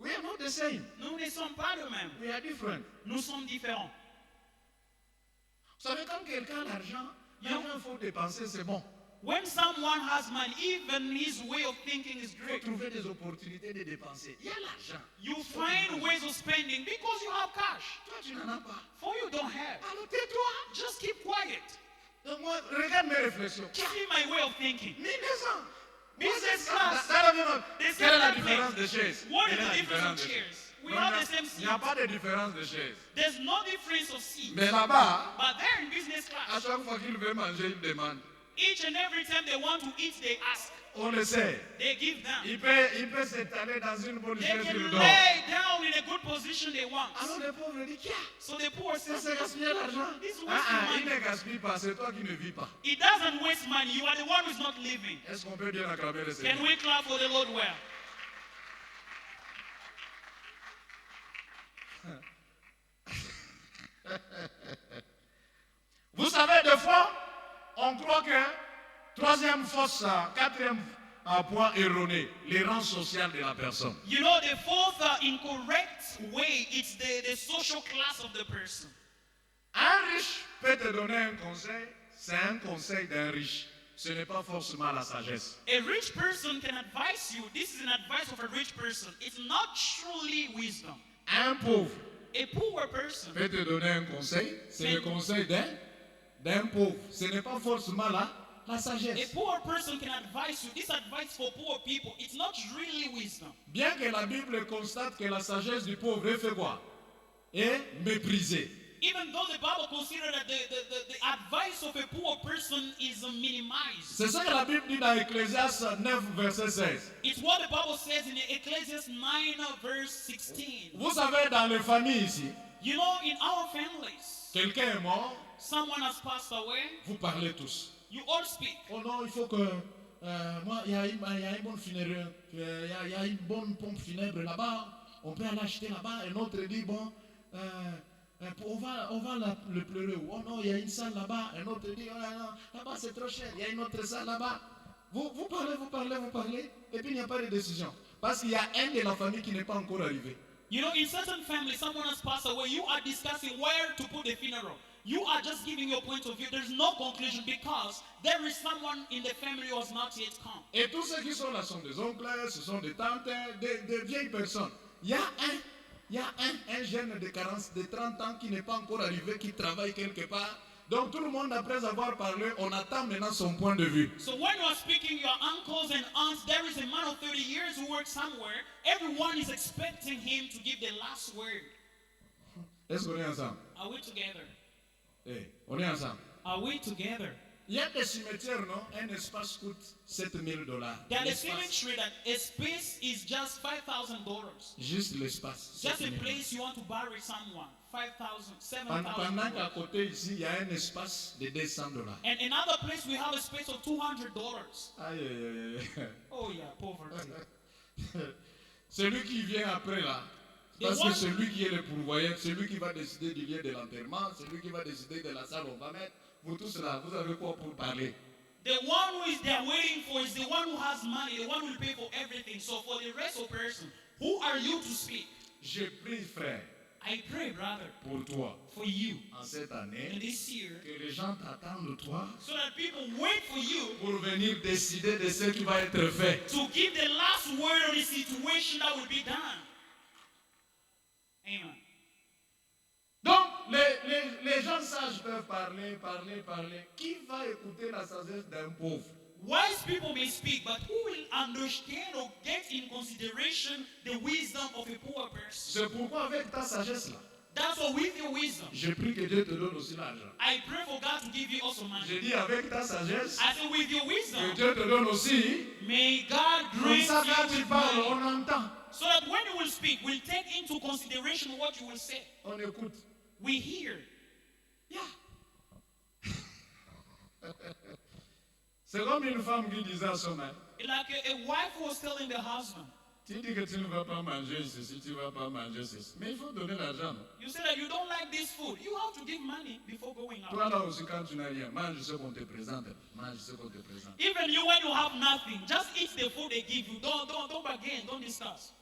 We are not the same. Nous ne sommes pas le même. We are different. Nous sommes différents. Vous savez, quand quelqu'un a l'argent, l'argent, il faut dépenser, c'est bon. When someone has money, even his way of thinking is Il faut great. trouver des opportunités de dépenser. Il y a l'argent. You find ways of spending because you have cash. Toi, tu n'en as pas. For you don't have. Alors tais-toi. Just keep quiet. Donc moi, regarde mes réflexions. See my way of thinking. 1,200. Business Dans class. la même. The Quelle est la same différence place. de chaise? What is Quelle est la the difference différence of de chairs? chaise? We Non, have il the same n'y a seat. pas de différence de chaise. There's no difference of seat. Mais là-bas, But there in business à class, chaque fois qu'il veut manger, il demande. each and every time they want to eat, they ask. On le sait. They give them. Il peut s'étaler dans une bonne They chaise can qu'il dort. lay down in a good position they want. Alors le pauvre dit, qui a? So the poor Ça, says, c'est gaspiller l'argent. This wasting Il money. ne gaspille pas, c'est toi qui ne vis pas. It doesn't waste money. You are the one who's not living. Est-ce qu'on peut bien acclamer le Can Seigneur? we clap for the Lord well? Vous savez, des fois, on croit que troisième force, quatrième point erroné, les rangs sociaux de la personne. You know, the fourth incorrect way, it's the social class of the person. Un riche peut te donner un conseil, c'est un conseil d'un riche. Ce n'est pas forcément la sagesse. A rich person can advise you. This is an advice of a rich person. It's not truly wisdom. Un pauvre A poor person, peut te donner un conseil, c'est le conseil d'un pauvre. Ce n'est pas forcément la a sagesse. poor person can advise you. This advice for poor people, it's not really wisdom. Bien que la Bible constate que la sagesse du pauvre est fait quoi? Est méprisée. Even though the Bible considers that the advice of a poor person is minimized. C'est ça que la Bible dit dans Ecclésiaste 9, verset 16. It's what the Bible says in Ecclesiastes 9, verse 16. Vous savez, dans les familles ici, You know, in our families, quelqu'un est mort, someone has passed away, vous parlez tous. you all speak. Oh non, il faut que... moi, il y a une bonne funéraire, il y a une bonne pompe funèbre là-bas, on peut aller acheter là-bas. Et l'autre dit, bon, on va le pleurer. Oh non, il y a une salle là-bas. Un autre dit, oh non, là-bas c'est trop cher, il y a une autre salle là-bas. Vous parlez, et puis il n'y a pas de décision. Parce qu'il y a un de la famille qui n'est pas encore arrivé. You know, in certain families, someone has passed away. You are discussing where to put the funeral. You are just giving your point of view. There's no conclusion because there is someone in the family who has not yet come. Et tous ceux qui sont là sont des oncles, ce sont des tantes, des vieilles personnes. Il y a un jeune de 40, de 30 ans qui n'est pas encore arrivé, qui travaille quelque part. Donc tout le monde, après avoir parlé, on attend maintenant son point de vue. So when you are speaking, your uncles and aunts, there is a man of 30 years who works somewhere. Everyone is expecting him to give the last word. Est-ce qu'on est ensemble? Are we together? On est ensemble. Are we together? Il y a des cimetières, non? Un espace coûte $7,000. That a L'espace. cemetery that a space is just $5,000. Juste l'espace. Just a 7 000. place you want to bury someone. 5,000, Pendant qu'à $7,000. côté ici, il y a un espace de $200. And another place we have a space of $200. Aïe, aïe, aïe. Oh yeah, poverty. Celui qui vient après là, Parce que c'est lui qui est le pourvoyeur, c'est lui qui va décider du lieu de l'enterrement, c'est lui qui va décider de la salle où on va mettre. Vous tous là, vous avez quoi pour parler? The one who is there waiting for is the one who has money, the one who will pay for everything. So for the rest of person, who are you to speak? Je prie, frère, I pray, brother, pour toi, for you en cette in année, this year, que les gens t'attendent toi so that people wait for you pour venir décider de ce qui va être fait. to give the last word on the situation that will be done. Amen. Donc, les gens sages peuvent parler. Qui va écouter la sagesse d'un pauvre? Wise people may speak, but who will understand or get in consideration the wisdom of a poor person? C'est pourquoi avec ta sagesse là, That's why with your wisdom, je prie que Dieu te donne aussi l'argent. I pray for God to give you also money. Je dis avec ta sagesse, I say with your que wisdom, Dieu te donne aussi. may God Comme grace ça, quand you tu with parles, money. on entend. So that when you will speak, we'll take into consideration what you will say. On écoute. We hear. Yeah. C'est comme une femme qui disait à son mari, Like a wife was telling the husband, tu dis que tu ne vas pas manger ceci, tu ne vas pas manger ceci. Mais il faut donner l'argent. you say that you don't like this food. You have to give money before going out. Toi là aussi, quand tu n'as rien, mange ce qu'on te présente. Mange ce qu'on te présente. Even you, when you have nothing, just eat the food they give you. Don't bargain. Don't discuss.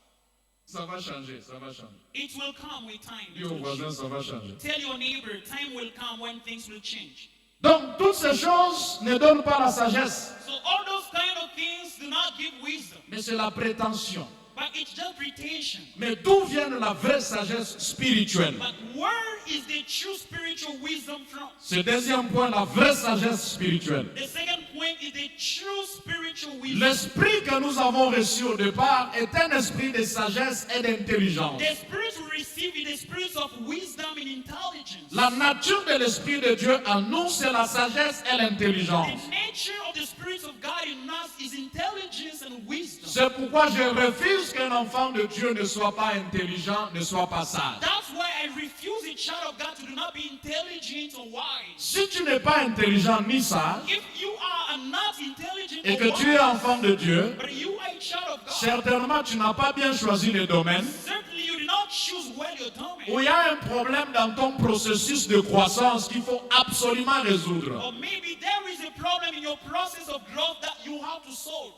Ça va changer, ça va changer. It will come with time. Dis au voisin, ça va changer. Tell your neighbor, time will come when things will change. Donc, toutes ces choses ne donnent pas la sagesse, So all those kind of things do not give wisdom, mais c'est la prétention. but it's just pretension. Mais d'où vient la vraie sagesse spirituelle? But where is the true spiritual wisdom from? Ce deuxième point, la vraie sagesse spirituelle. The second point is the true spiritual wisdom. L'esprit que nous avons reçu au départ est un esprit de sagesse et d'intelligence. The spirit we receive is the spirit of wisdom and intelligence. La nature de l'Esprit de Dieu en nous, c'est la sagesse et l'intelligence. The nature of the Spirit of God in us is intelligence and wisdom. C'est pourquoi je refuse qu'un enfant de Dieu ne soit pas intelligent, ne soit pas sage. That's why I refuse a child of God to do not be intelligent or wise. Si tu n'es pas intelligent ni sage, If you are not intelligent et or que tu es wise, enfant de Dieu, but you are a child of God, certainement tu n'as pas bien choisi les domaines certainly you did not choose well your domain. où il y a un problème dans ton processus de croissance qu'il faut absolument résoudre. Or maybe there is a problem in your process of growth that you have to solve.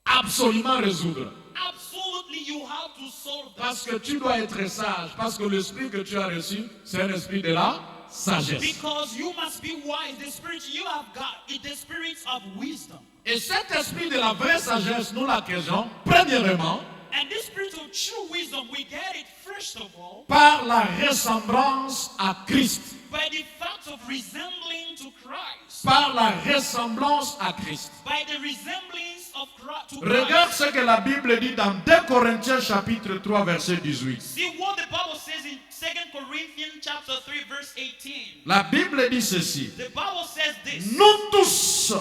Absolument résoudre. Absolutely, you have to solve that. Parce que tu dois être sage. Parce que l'esprit que tu as reçu, c'est un esprit de la sagesse. Because you must be wise. The spirit you have got is the spirit of wisdom. Et cet esprit de la vraie sagesse, nous l'acquérons, premièrement, And this spirit of true wisdom, we get it first of all par la ressemblance à Christ. by the fact of resembling to Christ. Par la ressemblance à Christ. By the resemblance of Christ. Regarde ce que la Bible dit dans 2 Corinthiens chapitre 3 verset 18. See what the Bible says in 2 Corinthians chapter 3 verse 18. La Bible dit ceci. The Bible says this. Nous tous,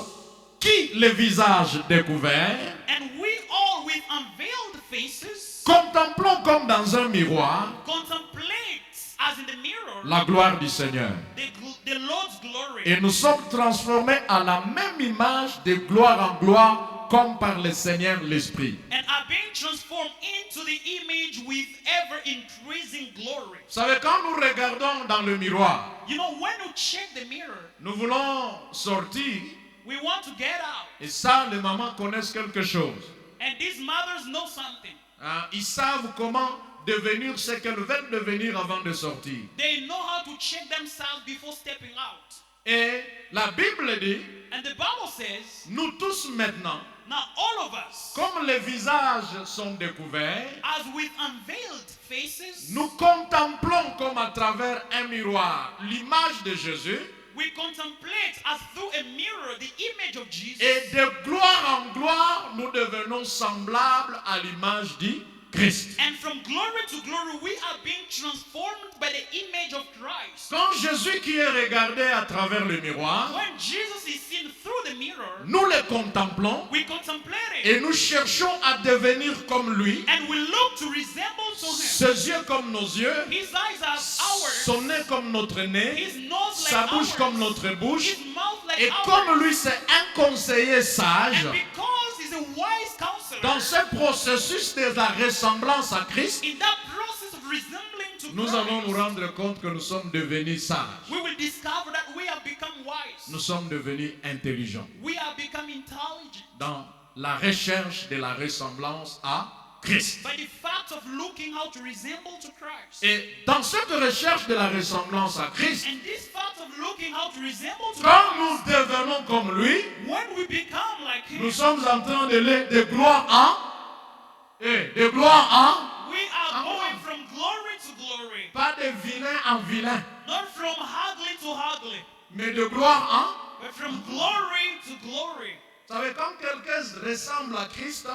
qui le visage découvert, And we all with unveiled faces contemplons comme dans un miroir contemplate as in the mirror la gloire du Seigneur. the Lord's glory. Et nous sommes transformés à la même image de gloire en gloire comme par le Seigneur l'Esprit. And are being transformed into the image with ever increasing glory. Vous savez, quand nous regardons dans le miroir, You know, when you check the mirror, nous voulons sortir we want to get out. et ça, les mamans connaissent quelque chose. And these mothers know something. Hein, ils savent comment devenir ce qu'elles veulent devenir avant de sortir. They know how to check themselves before stepping out. Et la Bible dit, And the Bible says, nous tous maintenant, now all of us, comme les visages sont découverts, as with unveiled faces, nous contemplons comme à travers un miroir l'image de Jésus. we contemplate as through a mirror the image of Jesus. Et de gloire en gloire, nous devenons semblables à l'image du Christ. And from glory to glory, we are being transformed by the image of Christ. Quand Jésus qui est regardé à travers le miroir, When Jesus is seen through the mirror, nous le contemplons we contemplate it. et nous cherchons à devenir comme lui, And we look to resemble to him. ses yeux comme nos yeux, His eyes are ours. son nez comme notre nez, His nose sa like bouche ours. comme notre bouche. His mouth like Et ours. comme lui c'est un conseiller sage, And because he's is a wise counselor. Dans ce processus de la ressemblance à Christ, In that process of resembling to nous allons nous Christ, rendre compte que nous sommes devenus sages. we will discover that we have become wise. Nous sommes devenus intelligents We have become intelligent. dans la recherche de la ressemblance à Christ. By the fact of looking how to resemble to Christ. Et dans cette recherche de la ressemblance à Christ, And this fact of looking how to resemble to quand Christ, nous devenons comme lui, when we become like Him, nous sommes en train de gloire de gloire we are going from glory to glory. pas de vilain en vilain, Not from ugly to ugly, mais de gloire but from glory to glory. Vous savez, quand quelqu'un ressemble à Christ,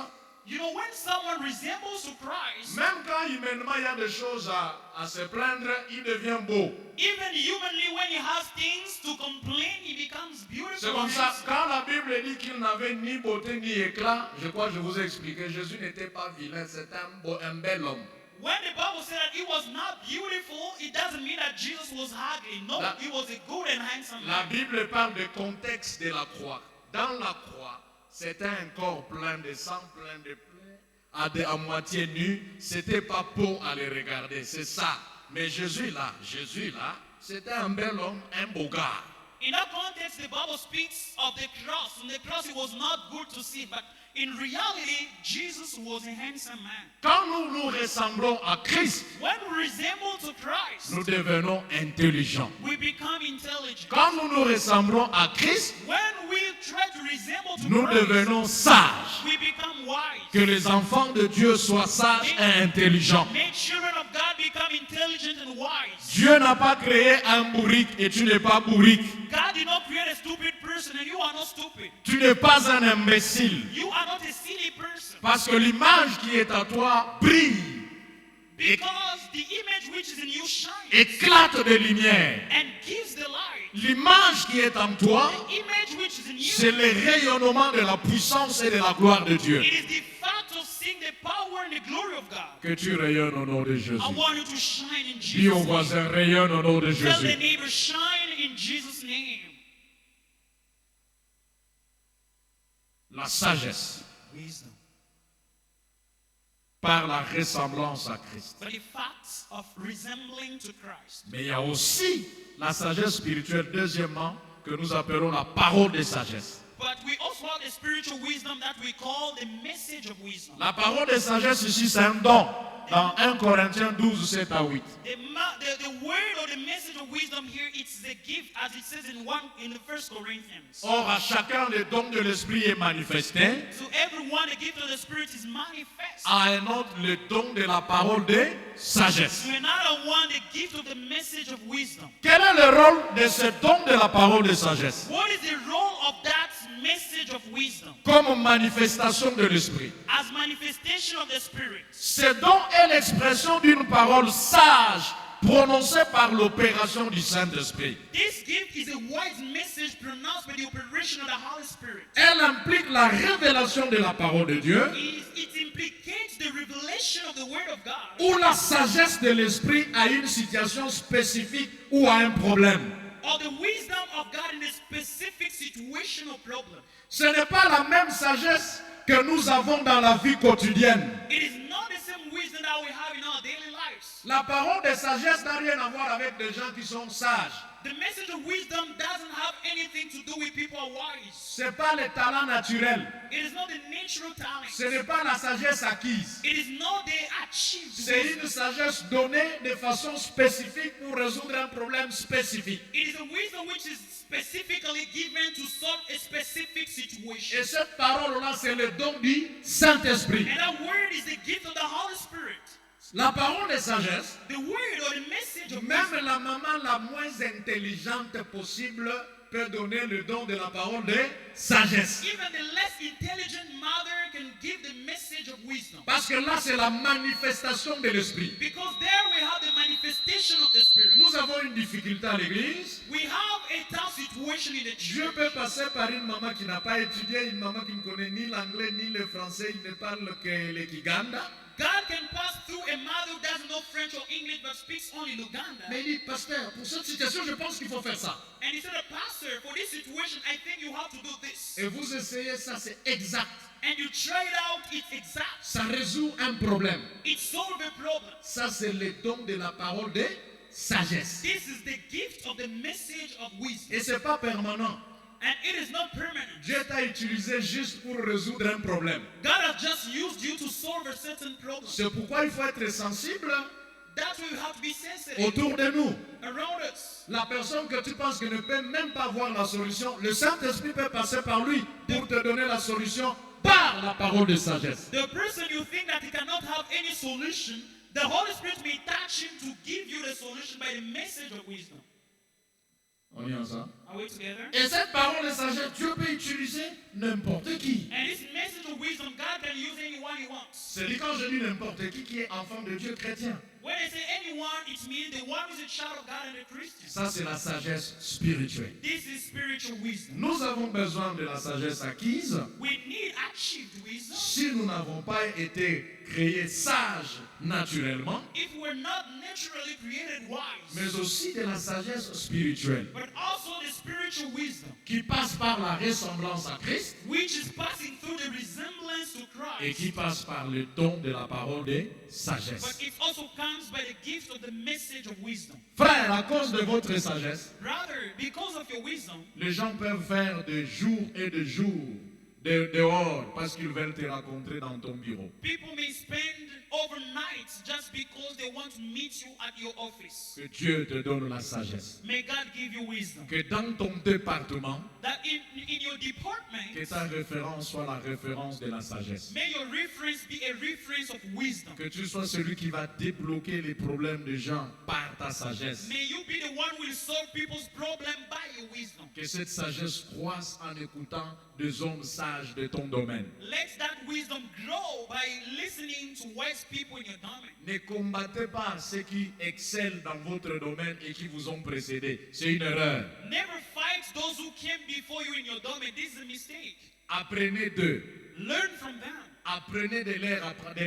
You know, when someone resembles to Christ, même quand humainement il y a des choses à se plaindre, il devient beau. even humanly, when he has things to complain, he becomes C'est beautiful. comme and ça, handsome. quand la Bible dit qu'il n'avait ni beauté ni éclat, je crois que je vous ai expliqué, Jésus n'était pas vilain, c'était un bel homme. When the Bible said that he was not beautiful, it doesn't mean that Jesus was ugly. No, La- he was a good and handsome La man. Bible parle du contexte de la croix. Dans la croix, c'était un corps plein de sang, plein de plaies, à moitié nu. C'était pas beau à les regarder, c'est ça. Mais Jésus là, c'était un bel homme, un beau gars. In that context, the Bible speaks of the cross. On the cross, it was not good to see, but in reality, Jesus was a handsome man. Quand nous nous ressemblons à Christ, When we resemble to Christ, nous devenons intelligents. we become intelligent. Quand nous nous ressemblons à Christ, When we try to resemble to nous Christ, devenons sages. we become wise. Que les enfants de Dieu soient sages et intelligents. Make children of God become intelligent and wise. Dieu n'a pas créé un bourrique et tu n'es pas bourrique. God did not create a stupid person and you are not stupid. Tu n'es pas un imbécile. You are not a silly person. Parce que l'image qui est à toi brille, Because the image which is in you shines éclate de lumière. and gives the light. L'image qui est en toi, The image which is in c'est you, le rayonnement de la puissance et de la gloire de Dieu. it is the fact of seeing the power and the glory of God. Que tu rayonnes au nom de Jésus. I want you to shine in Dis au Jesus' name. voisin, rayonne au nom de Tell the Jésus. neighbor, shine in Jesus' name. La sagesse Wisdom. par la ressemblance à Christ. But the fact of resembling to Christ. Mais il y a aussi la sagesse spirituelle, deuxièmement, que nous appelons la parole de sagesse. But we also have the spiritual wisdom that we call the message of wisdom. La parole de sagesse ici, c'est un don. Dans 1 Corinthiens 12, 7 à 8. The word or the message of wisdom here, it's the gift, as it says in the 1 Corinthians. Or, à chacun, le don de l'Esprit est manifesté. To everyone, the gift of the Spirit is manifest. À un autre, le don de la parole de sagesse. To another one, the gift of the message of wisdom. Quel est le rôle de ce don de la parole de sagesse? What is the role of that message of wisdom? Comme manifestation de l'Esprit. As manifestation of the Spirit. Ce don est l'expression d'une parole sage prononcée par l'opération du Saint-Esprit. This gift is a wise message pronounced by the operation of the Holy Spirit. Elle implique la révélation de la parole de Dieu It implicates the revelation of the Word of God. ou la sagesse de l'Esprit à une situation spécifique ou à un problème. Or the wisdom of God in a specific situation or problem. Ce n'est pas la même sagesse que nous avons dans la vie quotidienne. It is not the same wisdom that we have in our daily lives. La parole de sagesse n'a rien à voir avec des gens qui sont sages. The message of wisdom doesn't have anything to do with people who are wise. Ce n'est pas le talent naturel. It is not the natural talent. Ce n'est pas la sagesse acquise. It is not the achieved C'est wisdom. une sagesse donnée de façon spécifique pour résoudre un problème spécifique. It is a wisdom which is specifically given to solve a specific situation. Et cette parole-là, c'est le don du Saint-Esprit. And that word is the gift of the Holy Spirit. La parole de sagesse, The word or the message of même wisdom. la maman la moins intelligente possible peut donner le don de la parole de sagesse. Even the less intelligent mother can give the message of wisdom. Parce que là, c'est la manifestation de l'Esprit. Because there we have the manifestation of the Spirit. Nous avons une difficulté à l'église. We have a tough situation in the Je church. peux passer par une maman qui n'a pas étudié, une maman qui ne connaît ni l'anglais ni le français, il ne parle que le Kiganda. God can pass through a mother who doesn't know French or English but speaks only Luganda. Mais il dit, pasteur, pour cette situation, je pense qu'il faut faire ça. And he said, Pastor, for this situation, I think you have to do this. Et vous essayez ça, c'est exact. and you try it out, it's exact. Ça résout un problème. It solves a problem. Ça, c'est le don de la parole de sagesse. This is the gift of the message of wisdom. Et ce n'est pas permanent. And it is not permanent. Dieu t'a utilisé juste pour résoudre un problème. God has just used you to solve a certain problem. C'est pourquoi il faut être sensible That's why you have to be sensitive autour de nous. around us. La personne que tu penses que ne peut même pas voir la solution, le Saint-Esprit peut passer par lui pour te donner la solution par la parole de sagesse. The person you think that he cannot have any solution, the Holy Spirit may touch him to give you the solution by the message of wisdom. On est ensemble. Are we together? Et cette parole de sagesse, Dieu peut utiliser n'importe qui. And this message of wisdom, God can use anyone he wants. C'est dit quand je dis n'importe qui est enfant de Dieu chrétien. When I say anyone, it means the one who is a child of God and a Christian. Ça, c'est la sagesse spirituelle. This is spiritual wisdom. Nous avons besoin de la sagesse acquise We need achieved wisdom. si nous n'avons pas été créés sages naturellement, If we're not naturally created wise, mais aussi de la sagesse spirituelle but also the spiritual wisdom, qui passe par la ressemblance à Christ which is passing through the resemblance to et Christ. qui passe par le don de la parole de But sagesse. it also comes by the gift of the message of wisdom. Frère, à cause de votre sagesse, Rather, because of your wisdom, les gens peuvent faire de jour et de jour dehors parce qu'ils veulent te rencontrer dans ton bureau. people may spend overnight just because they want to meet you at your office. Que Dieu te donne la sagesse. May God give you wisdom. Que dans ton département, That in your department, que ta référence soit la référence de la sagesse. may your reference be a reference of wisdom. Que tu sois celui qui va débloquer les problèmes des gens par ta sagesse. May you be the one who will solve people's problem by your wisdom. Que cette sagesse croisse en écoutant des hommes sages de ton domaine. Let that wisdom grow by listening to wise people in your domain. Ne combattez pas ceux qui excellent dans votre domaine et qui vous ont précédé. C'est une erreur. Never fight those who came before you in your domain. This is a mistake. Apprenez d'eux. Learn from them. Apprenez de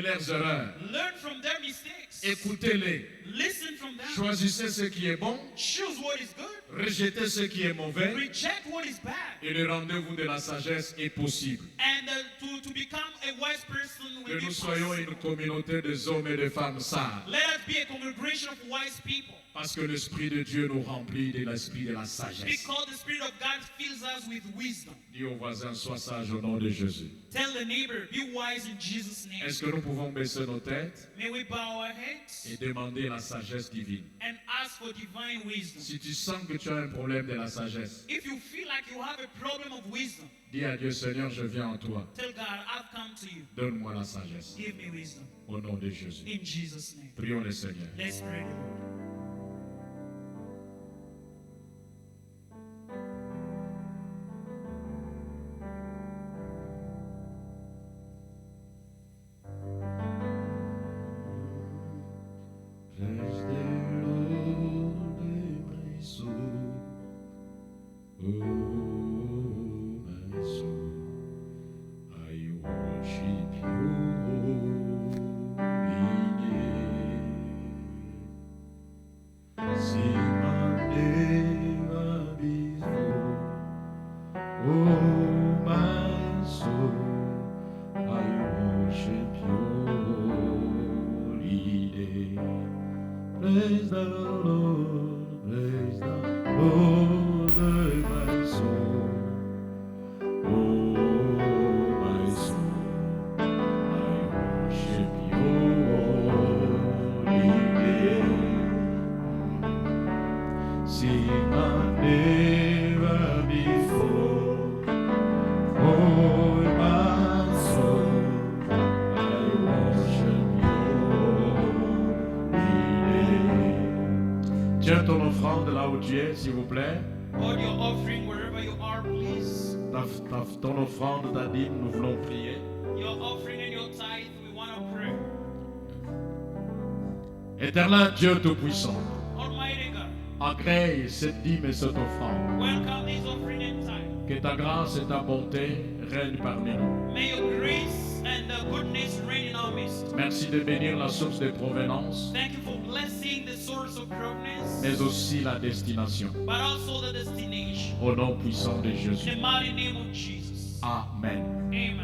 leurs erreurs. Learn from their mistakes. Écoutez-les. Listen from them. Choisissez ce qui est bon. Choose what is good. Rejetez ce qui est mauvais. Reject what is bad. Et le rendez-vous de la sagesse est possible. And to become a wise person Que will be nous soyons possible. une communauté de hommes et de femmes sages. Let us be a congregation of wise people. Parce que l'Esprit de Dieu nous remplit de l'Esprit de la sagesse. Because the Spirit of God fills us with wisdom. Dis au voisin, sois sage au nom de Jésus. Tell the neighbor, be wise in Jesus' name. Est-ce que nous pouvons baisser nos têtes May we bow our heads et demander la sagesse divine? and ask for divine wisdom. Si tu sens que tu as un problème de la sagesse, If you feel like you have a problem of wisdom, dis à Dieu, Seigneur, je viens en toi. tell God, I've come to you. Donne-moi la sagesse. Give me wisdom. Au nom de Jésus. In Jesus' name. Prions le Seigneur. Let's pray the Lord. Praise the Lord, my soul. Oh, my soul. I worship you, holy name. Sing my name before. Oh, my soul. I worship you, holy name. Praise the Lord, my soul. Oh, my soul, I worship your holy name. Sing my name before. Oh, my soul, I worship your holy name. Tiens ton offrande là où tu es, s'il vous plaît. Hold your offering wherever you are, please. Ton offrande, ta dîme, nous voulons prier. Your offering and your tithe, we want to pray. Éternel Dieu Tout-Puissant, Almighty God, agrée cette dîme et cette offrande. welcome this offering and tithe. Que ta grâce et ta bonté règnent parmi nous. May your grace and goodness reign in our midst. Merci de bénir la source de provenance, Thank you for blessing the source of providence, mais aussi la destination. but also the destination. Au nom puissant de In Jésus. the mighty name of Jesus. Amen. Amen.